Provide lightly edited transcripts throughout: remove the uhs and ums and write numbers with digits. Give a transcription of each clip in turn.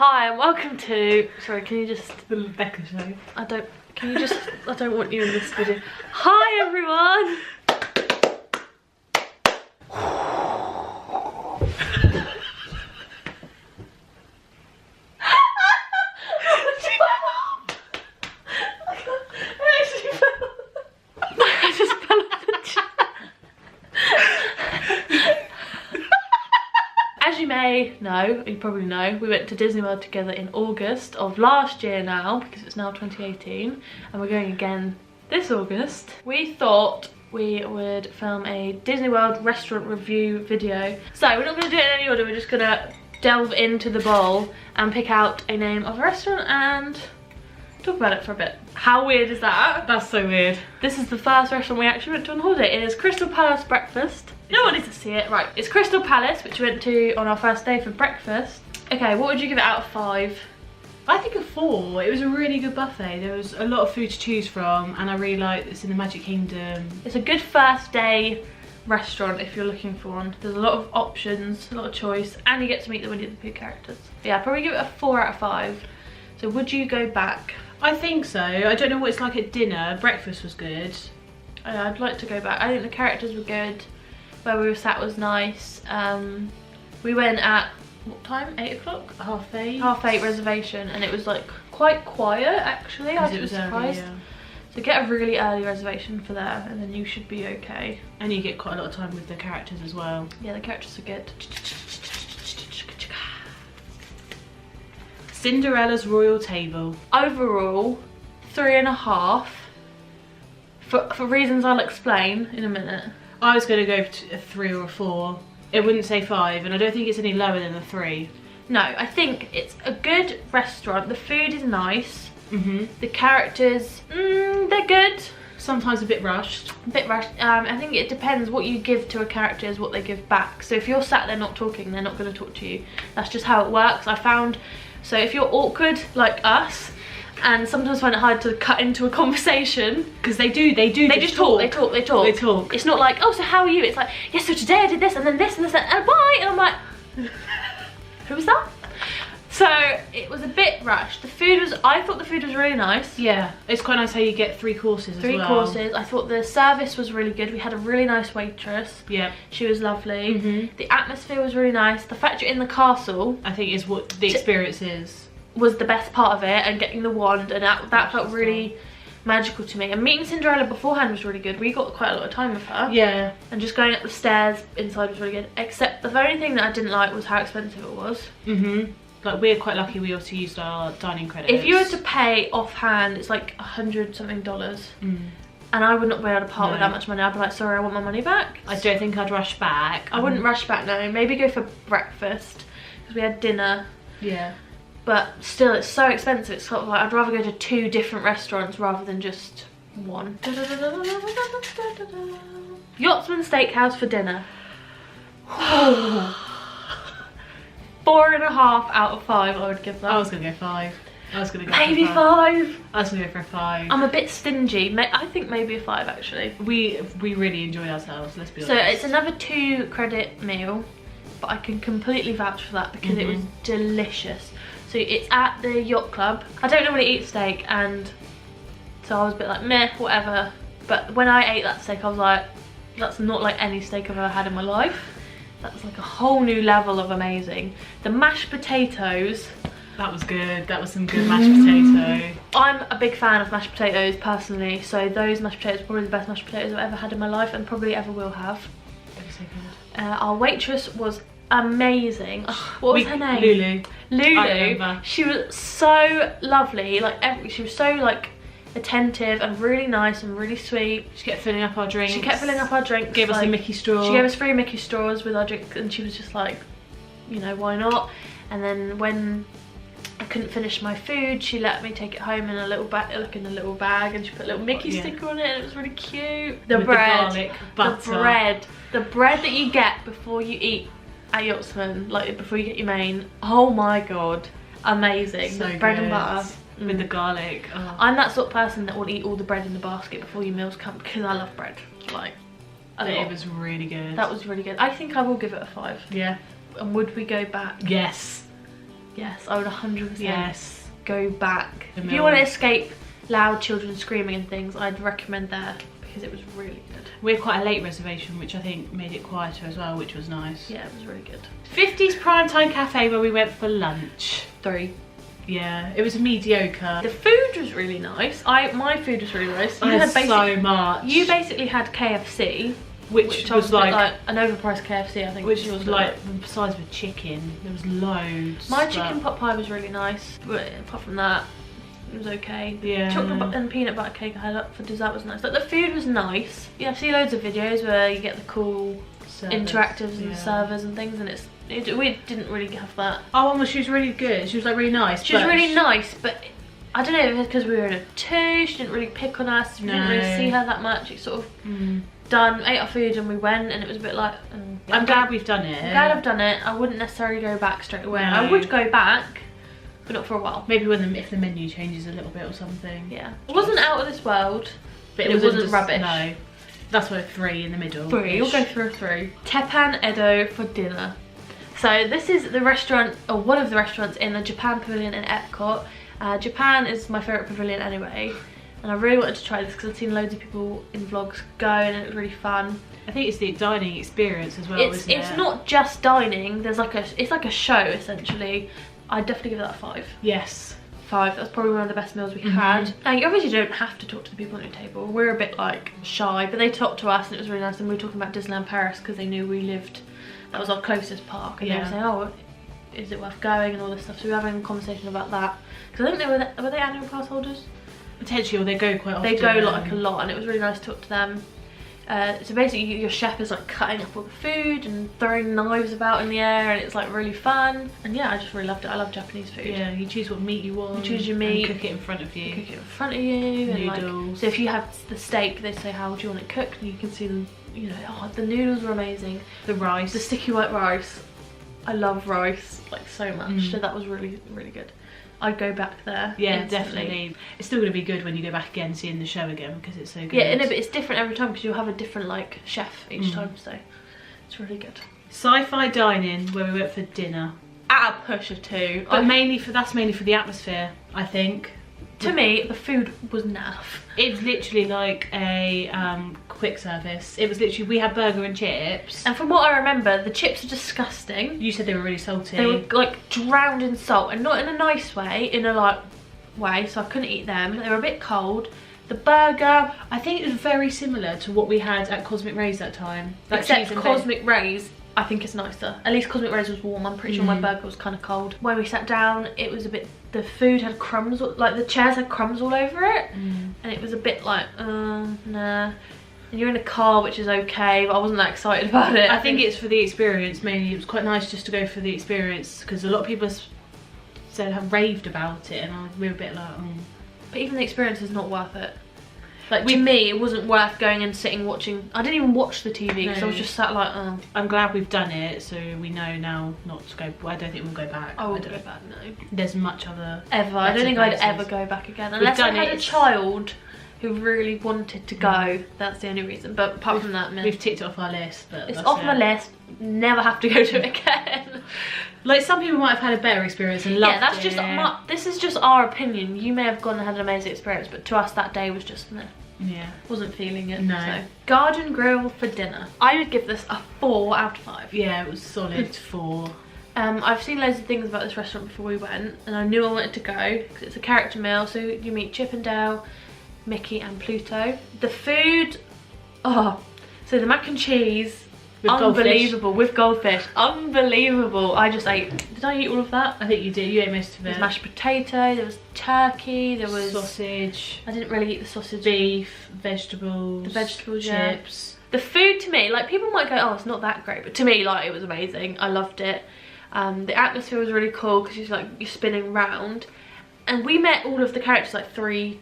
Hi and welcome to, sorry, can you just, The Becca Show. I don't want you in this video. Hi everyone! I just fell off the chair. As you may know, you probably know, we went to Disney World together in August of last year now, because it's now 2018, and we're going again this August. We thought we would film a Disney World restaurant review video. So we're not going to do it in any order, we're just going to delve into the bowl and pick out a name of a restaurant and talk about it for a bit. How weird is that? That's so weird. This is the first restaurant we actually went to on holiday. It is Crystal Palace Breakfast. No one needs to see it. Right, it's Crystal Palace, which we went to on our first day for breakfast. Okay, what would you give it out of 5? I think a 4. It was a really good buffet. There was a lot of food to choose from, and I really like it's in the Magic Kingdom. It's a good first day restaurant if you're looking for one. There's a lot of options, a lot of choice, and you get to meet the Winnie the Pooh characters. Yeah, I'd probably give it a 4 out of 5. So would you go back? I think so. I don't know what it's like at dinner. Breakfast was good. I'd like to go back. I think the characters were good. Where we were sat was nice. We went at, what time? 8 o'clock? Half 8. Half 8 reservation, and it was like quite quiet actually. I was surprised. Early, yeah. So get a really early reservation for there, and then you should be okay. And you get quite a lot of time with the characters as well. Yeah, the characters are good. Cinderella's Royal Table. Overall, 3.5. For reasons I'll explain in a minute. I was going to go to a 3 or a 4. It wouldn't say 5, and I don't think it's any lower than a 3. No, I think it's a good restaurant. The food is nice. The characters, they're good. Sometimes a bit rushed. A bit rushed. I think it depends what you give to a character is what they give back. So if you're sat there not talking, they're not going to talk to you. That's just how it works. I found, so if you're awkward like us, and sometimes find it hard to cut into a conversation, because they just talk. It's not like, oh, so how are you? It's like, yes, so today I did this and then this and this and bye, and I'm like, who was that? So it was a bit rushed. I thought the food was really nice. Yeah, it's quite nice how you get 3 courses as well. 3 courses. I thought the service was really good. We had a really nice waitress. Yeah. She was lovely. The atmosphere was really nice. The fact you're in the castle, I think, is what the experience is. Was the best part of it, and getting the wand, and that felt really magical to me. And meeting Cinderella beforehand was really good. We got quite a lot of time with her. Yeah. And just going up the stairs inside was really good. Except the only thing that I didn't like was how expensive it was. Like, we're quite lucky we also used our dining credits. If you were to pay offhand, it's like $100 something. And I would not be able to part with that much money. I'd be like, sorry, I want my money back. I don't think I'd rush back. I wouldn't rush back, no. Maybe go for breakfast, because we had dinner. Yeah. But still, it's so expensive. It's sort of like, I'd rather go to 2 different restaurants rather than just 1. Yachtsman Steakhouse for dinner. 4.5 out of 5 I would give that. I was gonna go 5. Maybe 5. I was gonna go for a 5. I'm a bit stingy. I think maybe a 5 actually. We really enjoyed ourselves, let's be honest. So it's another 2 credit meal, but I can completely vouch for that because it was delicious. So it's at the yacht club. I don't normally eat steak, and so I was a bit like, meh, whatever. But when I ate that steak, I was like, that's not like any steak I've ever had in my life. That's like a whole new level of amazing. The mashed potatoes. That was good. That was some good mashed potato. I'm a big fan of mashed potatoes personally, so those mashed potatoes are probably the best mashed potatoes I've ever had in my life, and probably ever will have. That was so good. Our waitress was amazing. What was her name? Lulu. Lulu. I remember. She was so lovely. Like she was so like attentive and really nice and really sweet. She kept filling up our drinks. Gave us a Mickey straw. She gave us 3 Mickey straws with our drinks, and she was just like, you know, why not? And then when I couldn't finish my food, she let me take it home in a little bag, and she put a little Mickey sticker on it, and it was really cute. The bread, the bread that you get before you eat at Yachtsman, like before you get your main. Oh my god, amazing! So the bread and butter with the garlic. I'm that sort of person that will eat all the bread in the basket before your meals come, because I love bread. Like, it was really good. That was really good. I think I will give it a 5. Yeah. And would we go back? Yes. Yes, I would 100% Yes. go back. The If mill. you want to escape loud children screaming and things, I'd recommend there because it was really good. We had quite a late reservation, which I think made it quieter as well, which was nice. Yeah, it was really good. 50s Primetime Cafe, where we went for lunch. 3. Yeah, it was mediocre. The food was really nice. My food was really nice. I had so much. You basically had KFC, which was was like an overpriced KFC, I think. which was like the size of a chicken. There was loads. My chicken pot pie was really nice, but apart from that, it was okay. Yeah. Chocolate and peanut butter cake I had up for dessert was nice. Like the food was nice. Yeah, I see loads of videos where you get the cool interactives and servers and things, and we didn't really have that. Oh, well, she was really good. She was like really nice. She was really nice, but I don't know if it's because we were in a 2. She didn't really pick on us. We didn't really see her that much. It sort of done, ate our food, and we went, and it was a bit like. I'm glad we've done it. I'm glad I've done it. I wouldn't necessarily go back straight away. No. I would go back, but not for a while. Maybe if the menu changes a little bit or something. Yeah, it wasn't out of this world, but it wasn't rubbish. No, that's why 3 in the middle. 3, we'll go through a 3. Teppan Edo for dinner. So this is the restaurant, or one of the restaurants in the Japan Pavilion in Epcot. Japan is my favourite pavilion anyway, and I really wanted to try this because I've seen loads of people in vlogs go, and it was really fun. I think it's the dining experience as well. It's not just dining. There's like it's like a show essentially. I'd definitely give that a 5. Yes. 5. That's probably one of the best meals we had. And you obviously don't have to talk to the people at your table. We're a bit like shy, but they talked to us and it was really nice. And we were talking about Disneyland Paris because they knew we lived. That was our closest park, and they were saying, "Oh, is it worth going?" and all this stuff. So we were having a conversation about that because I think were they annual pass holders? Potentially, or they go quite often. They go like a lot, and it was really nice to talk to them. So basically your chef is like cutting up all the food and throwing knives about in the air, and it's like really fun. And yeah, I just really loved it. I love Japanese food. Yeah, you choose what meat you want. You choose your meat. And cook it in front of you. Cook it in front of you. Noodles. And like, so if you have the steak, they say, how do you want it cooked? And you can see them, you know, oh, the noodles were amazing. The rice. The sticky white rice. I love rice like so much. So that was really, really good. I'd go back there. Yeah, instantly. definitely. It's still going to be good when you go back again, seeing the show again, because it's so good. Yeah, no, but it's different every time because you'll have a different like chef each time, so it's really good. Sci-fi dining, where we went for dinner. At a push of 2. But that's mainly for the atmosphere, I think. To me, the food was naff. It's literally like a quick service. It was literally, we had burger and chips. And from what I remember, the chips are disgusting. You said they were really salty. They were like drowned in salt, and not in a nice way, in a like way, so I couldn't eat them. They were a bit cold. The burger, I think it was very similar to what we had at Cosmic Rays that time. Except Cosmic Rays, I think it's nicer. At least Cosmic Rays was warm. I'm pretty sure my burger was kind of cold. When we sat down, it was a bit, the food had crumbs, like the chairs had crumbs all over it. And it was a bit like, nah. And you're in a car, which is okay, but I wasn't that excited about it. I think it's for the experience mainly. It was quite nice just to go for the experience, because a lot of people said have raved about it, and we were a bit like, But even the experience is not worth it. Like, to me, it wasn't worth going and sitting watching. I didn't even watch the TV because I was just sat like, oh. I'm glad we've done it, so we know now not to go. I don't think we'll go back. I won't go back, no. There's much other. Ever. I don't think I'd ever go back again. Unless I had a child who really wanted to go. That's the only reason. But apart from that, we've ticked it off our list. But it's off my list. Never have to go to it again. Like, some people might have had a better experience and loved it. Yeah, that's just this is just our opinion. You may have gone and had an amazing experience, but to us that day was just meh. Yeah, wasn't feeling it. No. So. Garden Grill for dinner. I would give this a 4 out of 5. Yeah, it was solid 4. I've seen loads of things about this restaurant before we went, and I knew I wanted to go because it's a character meal. So you meet Chip and Dale, Mickey and Pluto. The food, so the mac and cheese, with unbelievable with goldfish, unbelievable. I just ate. Did I eat all of that? I think you did. You ate most of it. There was mashed potato. There was turkey. There was sausage. I didn't really eat the sausage. Beef, vegetables. The vegetables, chips. Yeah. The food to me, like, people might go, oh, it's not that great, but to me, like, it was amazing. I loved it. The atmosphere was really cool because you're spinning round, and we met all of the characters like 3-4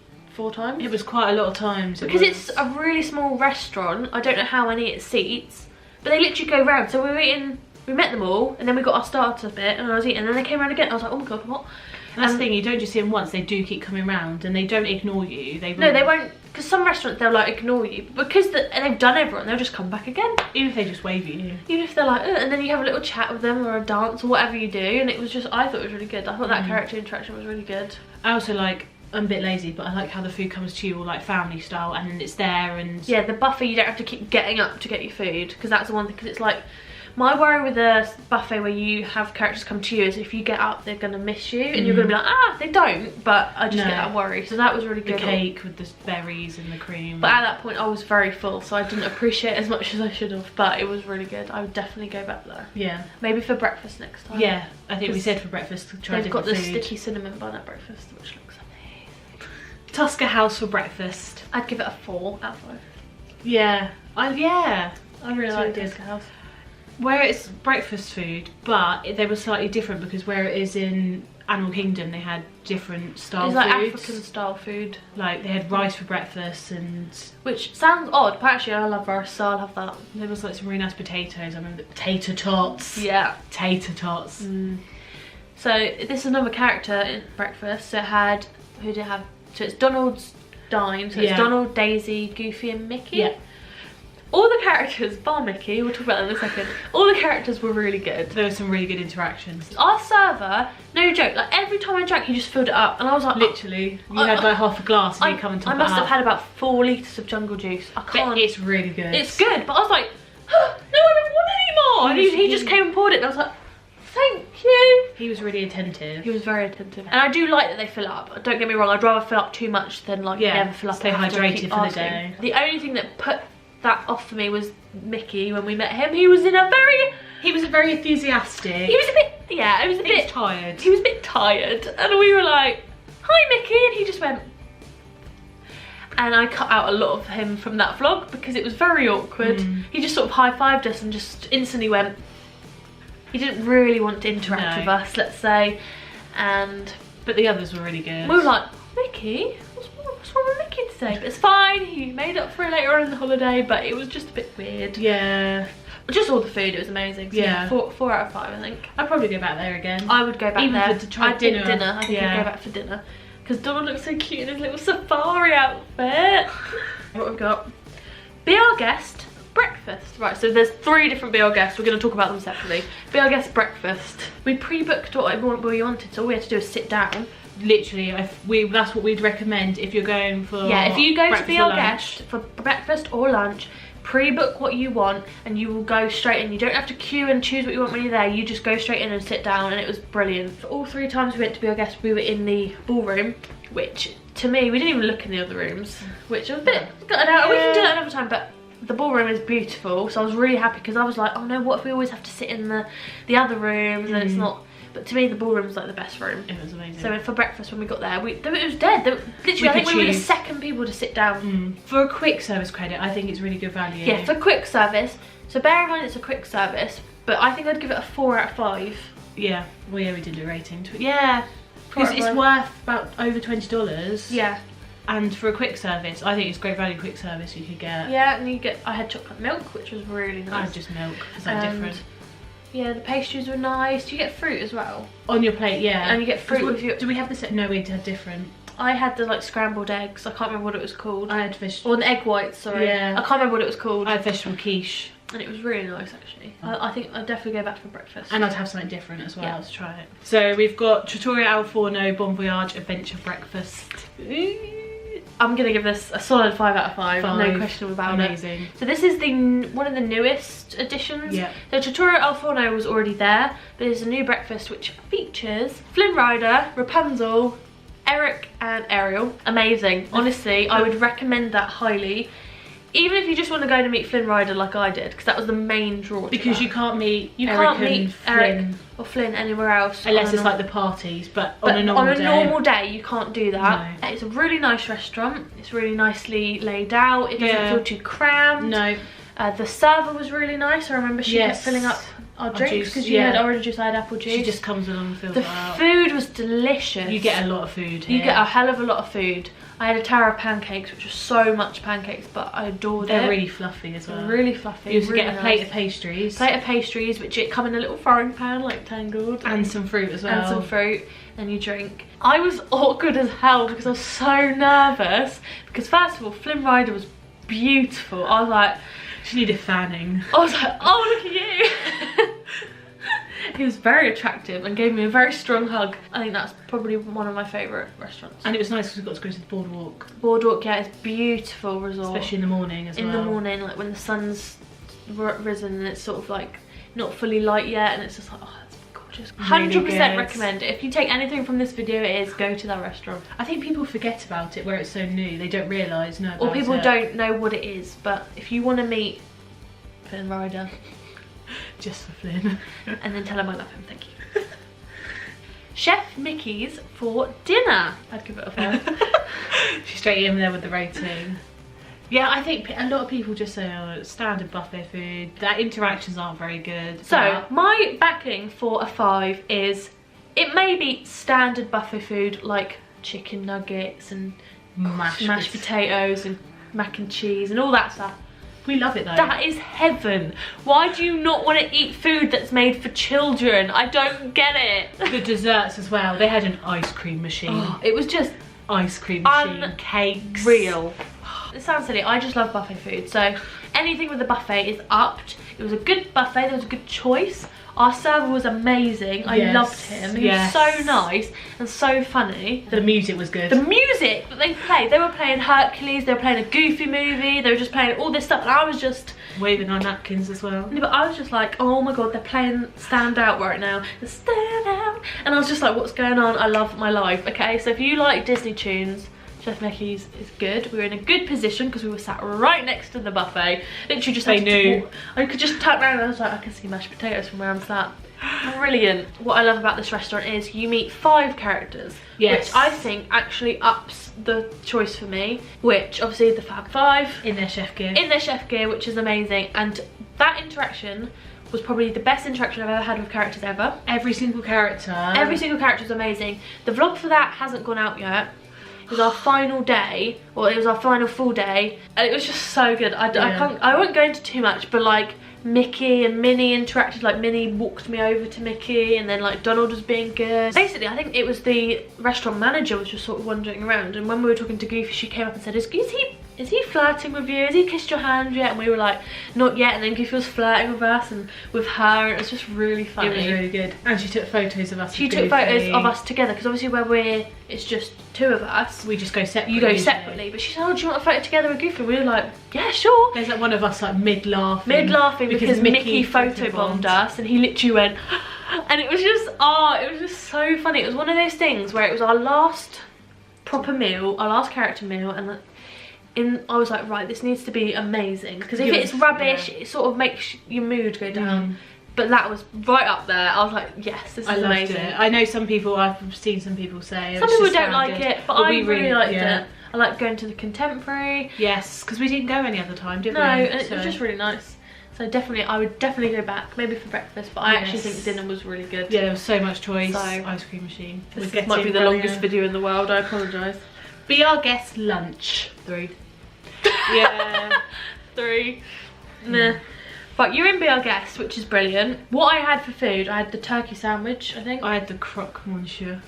times. It was quite a lot of times. Because it's a really small restaurant. I don't know how many it seats. But they literally go round. So we met them all, and then we got our starter bit, and I was eating, and then they came around again. I was like, oh my god, what? And that's the thing, you don't just see them once, they do keep coming round, and they don't ignore you. No, they won't, because some restaurants, they'll like ignore you, but because they've done everyone, they'll just come back again. Even if they just wave at you. Even if they're like, and then you have a little chat with them, or a dance, or whatever you do, and it was just, I thought it was really good. I thought that character interaction was really good. I also like, I'm a bit lazy, but I like how the food comes to you all like family style, and then it's there, and... Yeah, the buffet, you don't have to keep getting up to get your food, because that's the one thing, because it's like, my worry with a buffet where you have characters come to you is if you get up, they're going to miss you, and you're going to be like, ah, they don't, but I just get that worry. So that was really good. The cake with the berries and the cream. But at that point, I was very full, so I didn't appreciate it as much as I should have, but it was really good. I would definitely go back there. Yeah. Maybe for breakfast next time. Yeah, I think we said for breakfast to try different food. They've got the sticky cinnamon bun at breakfast, which looks amazing. Tusker House for breakfast. I'd give it a 4 out of 5. Yeah. I really like did. Tusker House. Where it's breakfast food, but they were slightly different, because where it is in Animal Kingdom, they had different style foods. It's like African style food. Like they had rice for breakfast, and which sounds odd, but actually I love rice, so I'll have that. There was like some really nice potatoes. I remember the potato tots. Yeah. Tater tots. So this is another character in breakfast. So it had, who did it have? So it's Donald's Dine. So it's Donald, Daisy, Goofy and Mickey. Yeah. All the characters, bar Mickey, we'll talk about that in a second, all the characters were really good. There were some really good interactions. Our server, no joke, like every time I drank he just filled it up, and I was like, literally, you had like half a glass and you come and top it up. I must have had about 4 litres of jungle juice. I can't. But it's really good. It's good, but I was like, oh, no, I don't want any more. And he just came and poured it, and I was like, thank you. He was really attentive. He was very attentive. And I do like that they fill up. Don't get me wrong, I'd rather fill up too much than like never fill up. Stay hydrated for the day. The only thing that put that off for me was Mickey. When we met him, he was very enthusiastic. He was a bit tired. He was a bit tired, and we were like, hi Mickey, and he just went, and I cut out a lot of him from that vlog because it was very awkward. He just sort of high-fived us and just instantly went. He didn't really want to interact with us, let's say, but the others were really good. We were like, Mickey, what's wrong with Mickey today? But it's fine, he made up for it later on in the holiday, but it was just a bit weird. Yeah. Just all the food, it was amazing. So yeah, 4 out of 5, I think. I'd probably go back there again. I would go back there. Even to try dinner. I think I'd go back for dinner. Because Donald looks so cute in his little safari outfit. What have we got? Be Our Guest breakfast. Right, so there's 3 different Be Our Guests. We're going to talk about them separately. Be Our Guest breakfast. We pre-booked what we wanted, so all we had to do is sit down. Literally, that's what we'd recommend if you're going for if you go to Be Our Guest for breakfast or lunch, pre-book what you want and you will go straight in. You don't have to queue and choose what you want when you're there. You just go straight in and sit down, and it was brilliant. For all 3 times we went to Be Our Guest, we were in the ballroom, which to me, we didn't even look in the other rooms, which was a bit gutted out. We can do that another time, but the ballroom is beautiful, so I was really happy because I was like, oh no, what if we always have to sit in the other rooms and it's not. But to me, the ballroom was like the best room. It was amazing. So for breakfast when we got there, it was dead. Literally, I think we were the second people to sit down. For a quick service credit, I think it's really good value. Yeah, for quick service. So bear in mind it's a quick service, but I think I'd give it a 4 out of 5. Yeah, well yeah, we did a rating. Yeah, because it's worth about over $20. Yeah. And for a quick service, I think it's great value quick service you could get. Yeah, and I had chocolate milk, which was really nice. I had just milk, because they're different. Yeah, the pastries were nice. Do you get fruit as well? On your plate, yeah. And you get fruit with your... Do we have the set? No, we had different. I had the like scrambled eggs. I can't remember what it was called. I had fish. Or the egg whites, sorry. Yeah. I can't remember what it was called. I had vegetable quiche. And it was really nice, actually. I think I'd definitely go back for breakfast. And I'd have something different as well to try it. So we've got Trattoria Al Forno Bon Voyage Adventure Breakfast. I'm gonna give this a solid 5 out of 5. No question about Amazing. it. So this is one of the newest additions. Yeah. The Trattoria Al Forno was already there, but it's a new breakfast which features Flynn Rider, Rapunzel, Eric and Ariel. Amazing. Honestly, I would recommend that highly. Even if you just want to go to meet Flynn Rider like I did, because that was the main draw. Because you can't meet Eric or Flynn anywhere else. Unless it's like the parties, but on a normal day you can't do that. No. It's a really nice restaurant. It's really nicely laid out. It doesn't feel too crammed. No. The server was really nice. I remember she kept filling up our drinks because you had orange juice, I had apple juice. She just comes along and fills it out. The food was delicious. You get a lot of food here. You get a hell of a lot of food. I had a tower of pancakes, which was so much pancakes, but I adored it. They're really fluffy as well. Really fluffy. You also get a plate of pastries. Plate of pastries, which come in a little frying pan, like Tangled. And some fruit as well. And some fruit. and you drink. I was awkward as hell because I was so nervous, because first of all, Flynn Rider was beautiful. I was like, she needed fanning. I was like, oh, look at you. He was very attractive and gave me a very strong hug. I think that's probably one of my favourite restaurants. And it was nice because we got to go to the boardwalk. Boardwalk, yeah, it's a beautiful resort. Especially in the morning as well. In the morning, like when the sun's risen and it's sort of like not fully light yet, and it's just like, oh, that's gorgeous. 100% recommend it. If you take anything from this video, it is go to that restaurant. I think people forget about it where it's so new. They don't realise, know about it. Or people don't know what it is, but if you want to meet Flynn Rider, just for Flynn, and then tell him I love him, thank you. Chef Mickey's for dinner. I'd give it a 5. She's straight in there with the rating. Yeah, I think a lot of people just say, oh, standard buffet food. Their interactions aren't very good. So my backing for a 5 is, it may be standard buffet food like chicken nuggets and mashed potatoes and mac and cheese and all that stuff. We love it though. That is heaven. Why do you not want to eat food that's made for children? I don't get it. The desserts as well. They had an ice cream machine. Oh, it was just ice cream machine, cakes. Real. It sounds silly, I just love buffet food, so anything with a buffet is upped. It was a good buffet, there was a good choice. Our server was amazing, I loved him. He was so nice and so funny. The music was good. The music that they played, they were playing Hercules, they were playing a Goofy movie, they were just playing all this stuff, and I was just waving our napkins as well. No, but I was just like, oh my god, they're playing Stand Out right now. Stand Out. And I was just like, what's going on? I love my life, okay? So if you like Disney tunes, Chef Mickey's is good. We were in a good position because we were sat right next to the buffet. Literally just I could just turn around and I was like, I can see mashed potatoes from where I'm sat. Brilliant. What I love about this restaurant is you meet 5 characters, which I think actually ups the choice for me, which obviously the Fab 5 in their chef gear. In their chef gear, which is amazing. And that interaction was probably the best interaction I've ever had with characters ever. Every single character was amazing. The vlog for that hasn't gone out yet. It was our final day, or it was our final full day, and it was just so good. I won't go into too much, but like Mickey and Minnie interacted, like Minnie walked me over to Mickey, and then like Donald was being good. Basically, I think it was the restaurant manager was just sort of wandering around, and when we were talking to Goofy, she came up and said, is he flirting with you? Has he kissed your hand yet? And we were like, not yet. And then Goofy was flirting with us and with her, and it was just really funny. It was really good. And she took photos of us. She took photos of us together, because obviously where it's just 2 of us. We just go separately. You go separately. But she said, oh, do you want a photo together with Goofy? We were like, yeah, sure. There's like one of us like mid-laughing. Mid-laughing because Mickey photobombed us, and he literally went, and it was just, it was just so funny. It was one of those things where it was our last proper meal, our last character meal, and I was like, right, this needs to be amazing, because if it's rubbish, it sort of makes your mood go down. But that was right up there. I was like, yes, this is amazing. It. I know some people, I've seen some people say some people don't like it, but I really liked it. I like going to the Contemporary. Yes, because we didn't go any other time, did we? No, and it was just really nice. So definitely, I would definitely go back, maybe for breakfast, but I actually think dinner was really good. Yeah, there was so much choice. Ice cream machine. This might be the longest video in the world, I apologise. Be our guest lunch. 3. Yeah. 3. Nah. But you're in Be Our Guest, which is brilliant. What I had for food, I had the turkey sandwich, I think. I had the croque monsieur.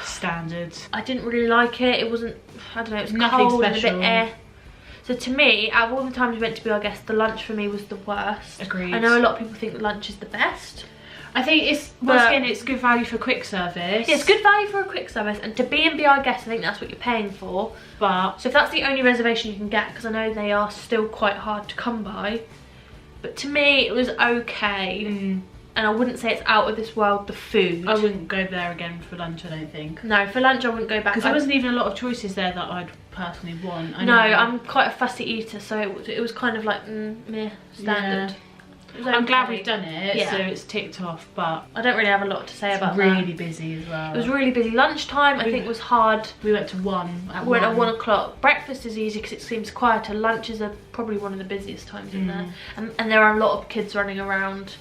Standard. I didn't really like it. It wasn't, I don't know, it was nothing cold special. and a bit air. So to me, out of all the times we went to Be Our Guest, the lunch for me was the worst. Agreed. I know a lot of people think lunch is the best. I think it's, once again, it's good value for quick service. Yeah, it's good value for a quick service, and to be in Be Our Guest, I think that's what you're paying for. But so if that's the only reservation you can get, because I know they are still quite hard to come by, but to me it was okay. And I wouldn't say it's out of this world, the food. I wouldn't go there again for lunch, I don't think. No, for lunch I wouldn't go back. Because there wasn't even a lot of choices there that I'd personally want. No, I'm quite a fussy eater, so it was kind of like, meh, standard. Yeah. I'm glad we've done it, so it's ticked off, but I don't really have a lot to say about that. It's really busy as well. It was really busy. Lunchtime, I think, was hard. We went to 1 at We went at 1 o'clock. Breakfast is easy because it seems quieter. Lunches are probably one of the busiest times in there. And there are a lot of kids running around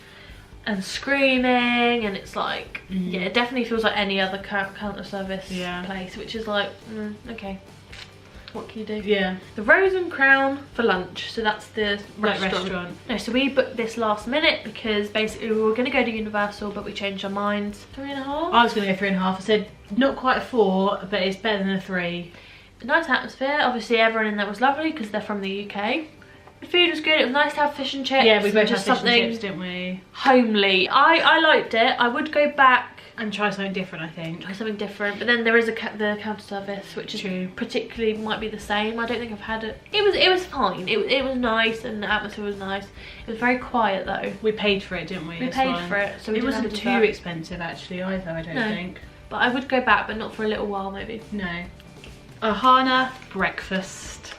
and screaming, and it's like, yeah, it definitely feels like any other counter service place, which is like, okay. What can you do? Yeah. The Rose and Crown for lunch. So that's the restaurant. No, so we booked this last minute because basically we were going to go to Universal, but we changed our minds. 3.5? I was going to go 3.5. I said not quite a 4, but it's better than a 3. Nice atmosphere. Obviously everyone in there was lovely because they're from the UK. The food was good. It was nice to have fish and chips. Yeah, we both had just fish and chips, didn't we? Homely. I liked it. I would go back and try something different, I think. Try something different, but then there is the counter service, which is true. Particularly might be the same. I don't think I've had it. It was fine. It was nice, and the atmosphere was nice. It was very quiet though. We paid for it, didn't we? We paid for it, so it wasn't too expensive actually either. I don't think. But I would go back, but not for a little while, maybe. No. Ohana breakfast.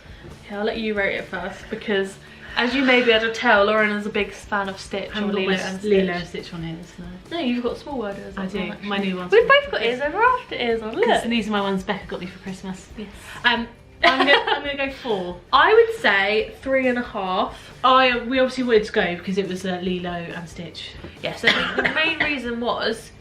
Okay, I'll let you rate it first because, as you may be able to tell, Lauren is a big fan of Stitch. I've got Lilo and Stitch on ears. No, you've got small word ears. I do. My new ones. We've both got ears over after ears on. Look. And these are my ones Becca got me for Christmas. Yes. I'm gonna go 4. I would say 3.5. We obviously wanted to go because it was Lilo and Stitch. Yes, I think the main reason was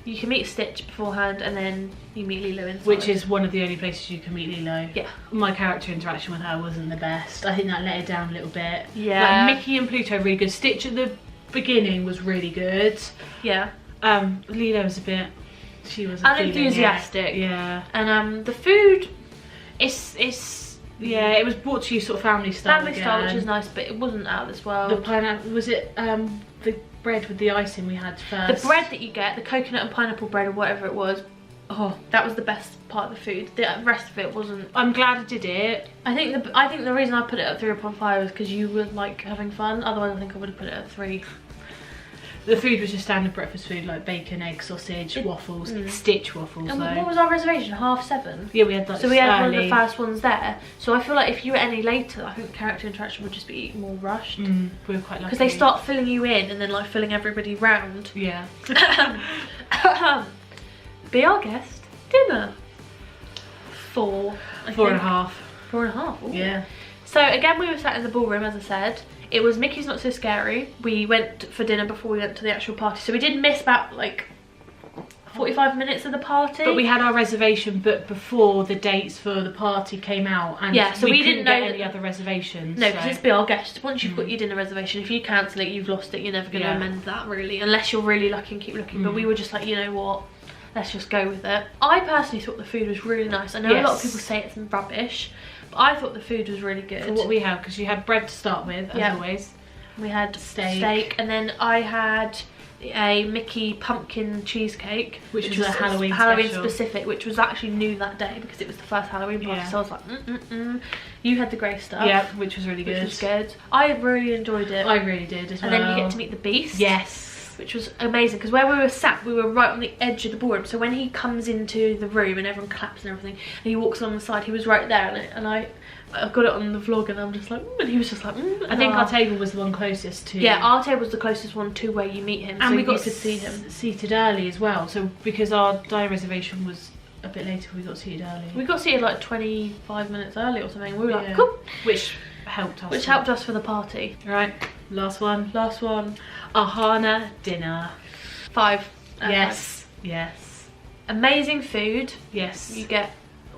you can meet Stitch beforehand and then you meet Lilo inside. Which is one of the only places you can meet Lilo. Yeah. My character interaction with her wasn't the best. I think that let it down a little bit. Yeah. Like Mickey and Pluto really good. Stitch at the beginning was really good. Yeah. Lilo was a bit... She was unenthusiastic. Yeah. And the food, it's yeah, it was brought to you sort of family style. Family style, which is nice, but it wasn't out of this world. The pineapple, was it the bread with the icing we had first? The bread that you get, the coconut and pineapple bread or whatever it was, oh, that was the best part of the food. The rest of it wasn't. I'm glad I did it. I think the reason I put it at 3.5 was because you were like having fun. Otherwise, I think I would have put it at 3. The food was just standard breakfast food, like bacon, egg, sausage, waffles, Stitch waffles. And what was our reservation? 7:30? Yeah, we had that. So we had one of the first ones there. So I feel like if you were any later, I think character interaction would just be more rushed. We were quite lucky. Because they start filling you in and then like filling everybody round. Yeah. Be our guest. Dinner. 4. 4.5. 4.5. Ooh. Yeah. So again, we were sat in the ballroom, as I said. It was Mickey's Not So Scary. We went for dinner before we went to the actual party. So we did miss about like 45 minutes of the party. But we had our reservation booked before the dates for the party came out. And yeah, so we couldn't didn't know get any other reservations. No, because it's Be Our Guest. Once you've got your dinner reservation, if you cancel it, you've lost it. You're never going to amend that, really. Unless you're really lucky and keep looking. But we were just like, you know what? Let's just go with it. I personally thought the food was really nice. I know a lot of people say it's rubbish. But I thought the food was really good. For what we had, because you had bread to start with, as always. We had steak, and then I had a Mickey pumpkin cheesecake, which was a Halloween specific, which was actually new that day because it was the first Halloween party. So I was like, You had the grey stuff, yeah, which was really good. Which was good. I really enjoyed it. I really did as well. And then you get to meet the Beast. Yes. Which was amazing because where we were sat, we were right on the edge of the ballroom. So when he comes into the room and everyone claps and everything, and he walks along the side, he was right there, and I got it on the vlog, and I'm just like, and he was just like, I think our table was the one closest to. Yeah, our table was the closest one to where you meet him, and so we got to see him seated early as well. So because our dining reservation was a bit later, we got seated early. We got seated like 25 minutes early or something. We were like, cool, which helped us. Which helped us for the party. Right, last one. Last one. Ohana dinner. 5. Yes. Yes. Amazing food. Yes. You get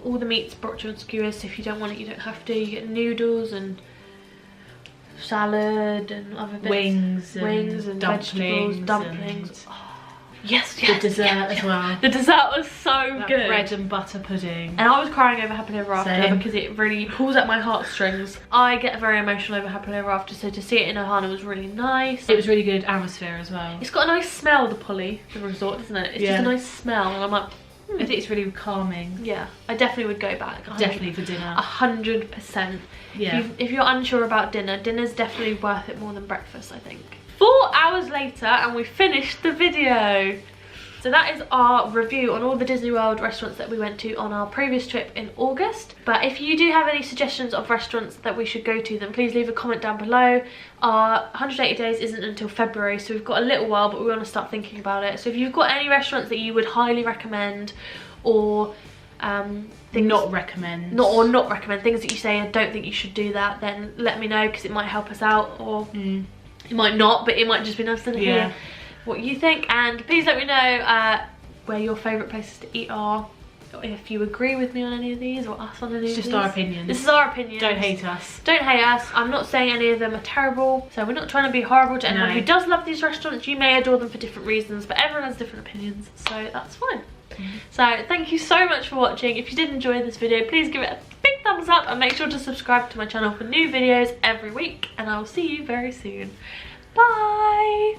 all the meats brought to you on skewers, so if you don't want it, you don't have to. You get noodles and salad and other bits. Wings and vegetables, dumplings. And yes, the dessert as well. The dessert was so good. Bread and butter pudding. And I was crying over Happily Ever After because it really pulls at my heartstrings. I get very emotional over Happily Ever After, so to see it in Ohana was really nice. It was really good atmosphere as well. It's got a nice smell, the resort, doesn't it? It's just a nice smell, and I'm like, I think it's really calming. Yeah, I definitely would go back. Definitely for dinner. 100%. Yeah. If you're unsure about dinner's definitely worth it more than breakfast, I think. 4 hours later, and we finished the video. So that is our review on all the Disney World restaurants that we went to on our previous trip in August. But if you do have any suggestions of restaurants that we should go to, then please leave a comment down below. Our 180 days isn't until February, so we've got a little while, but we want to start thinking about it. So if you've got any restaurants that you would highly recommend, or not recommend things that you say I don't think you should do that, then let me know, because it might help us out, or it might not, but it might just be nice to hear what you think. And please let me know where your favourite places to eat are, if you agree with me on any of these or us on any of these. It's just our opinions. This is our opinion. Don't hate us. Don't hate us. I'm not saying any of them are terrible. So we're not trying to be horrible to anyone who does love these restaurants. You may adore them for different reasons, but everyone has different opinions. So that's fine. So thank you so much for watching. If you did enjoy this video, please give it a big thumbs up and make sure to subscribe to my channel for new videos every week. And I will see you very soon. Bye.